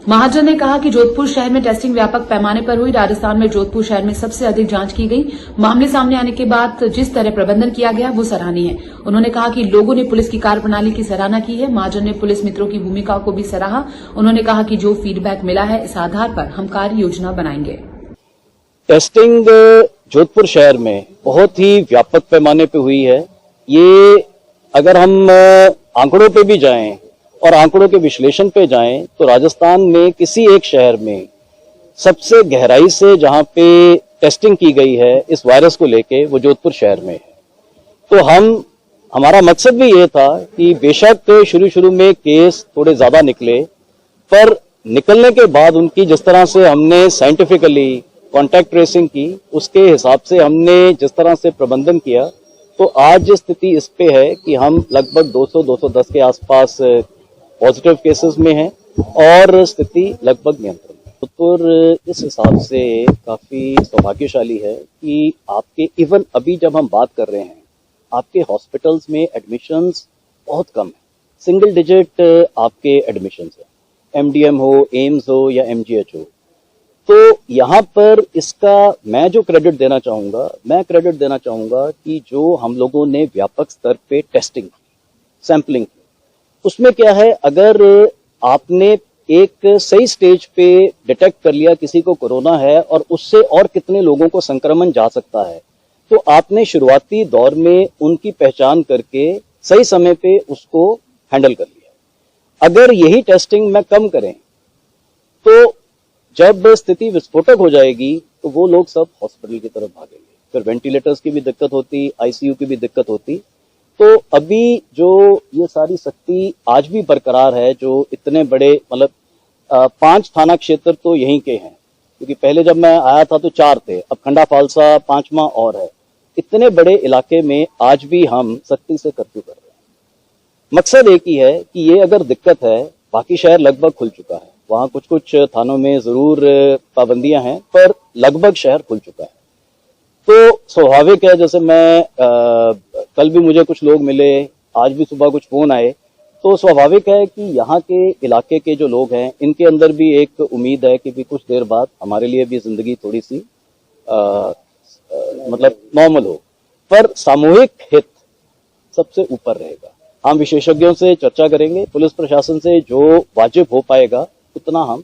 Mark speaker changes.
Speaker 1: महाजन ने कहा कि जोधपुर शहर में टेस्टिंग व्यापक पैमाने पर हुई। राजस्थान में जोधपुर शहर में सबसे अधिक जांच की गई। मामले सामने आने के बाद जिस तरह प्रबंधन किया गया वो सराहनीय है। उन्होंने कहा कि लोगों ने पुलिस की कार्यप्रणाली की सराहना की है। महाजन ने पुलिस मित्रों की भूमिका को भी सराहा। उन्होंने कहा कि जो फीडबैक मिला है इस आधार पर हम कार्य योजना बनाएंगे।
Speaker 2: टेस्टिंग जोधपुर शहर में बहुत ही व्यापक पैमाने पे हुई है। ये अगर हम आंकड़ों पे भी जाएं और आंकड़ों के विश्लेषण पे जाएं तो राजस्थान में किसी एक शहर में सबसे गहराई से जहां पे टेस्टिंग की गई है इस वायरस को लेके वो जोधपुर शहर में है। तो हमारा मकसद भी ये था कि बेशक शुरू में केस थोड़े ज्यादा निकले, पर निकलने के बाद उनकी जिस तरह से हमने साइंटिफिकली कॉन्टैक्ट ट्रेसिंग की, उसके हिसाब से हमने जिस तरह से प्रबंधन किया, तो आज स्थिति इस पे है कि हम लगभग 200-210 के आसपास पॉजिटिव केसेस में हैं और स्थिति लगभग नियंत्रण में। जोधपुर इस हिसाब से काफी सौभाग्यशाली है कि आपके इवन अभी जब हम बात कर रहे हैं आपके हॉस्पिटल्स में एडमिशंस बहुत कम है, सिंगल डिजिट आपके एडमिशंस है, एमडीएम हो, एम्स हो या एमजीएच हो। तो यहाँ पर इसका मैं क्रेडिट देना चाहूंगा कि जो हम लोगों ने व्यापक स्तर पे टेस्टिंग सैंपलिंग की, उसमें क्या है, अगर आपने एक सही स्टेज पे डिटेक्ट कर लिया किसी को कोरोना है और उससे और कितने लोगों को संक्रमण जा सकता है, तो आपने शुरुआती दौर में उनकी पहचान करके सही समय पे उसको हैंडल कर लिया। अगर यही टेस्टिंग में कम करें तो जब स्थिति विस्फोटक हो जाएगी तो वो लोग सब हॉस्पिटल की तरफ भागेंगे, फिर वेंटिलेटर्स की भी दिक्कत होती, आईसीयू की भी दिक्कत होती। तो अभी जो ये सारी सख्ती आज भी बरकरार है, जो इतने बड़े मतलब 5 थाना क्षेत्र तो यहीं के हैं, क्योंकि पहले जब मैं आया था तो 4 थे, अब खंडा फालसा 5वां और है। इतने बड़े इलाके में आज भी हम सख्ती से कर्फ्यू कर रहे हैं। मकसद एक ही है कि ये अगर दिक्कत है, बाकी शहर लगभग खुल चुका है, वहां कुछ थानों में जरूर पाबंदियां हैं, पर लगभग शहर खुल चुका है। तो स्वाभाविक है, जैसे मैं कल भी मुझे कुछ लोग मिले, आज भी सुबह कुछ फोन आए, तो स्वाभाविक है कि यहाँ के इलाके के जो लोग हैं इनके अंदर भी एक उम्मीद है कि भी कुछ देर बाद हमारे लिए भी जिंदगी थोड़ी सी मतलब नॉर्मल हो, पर सामूहिक हित सबसे ऊपर रहेगा। हम विशेषज्ञों से चर्चा करेंगे, पुलिस प्रशासन से जो वाजिब हो पाएगा उतना हम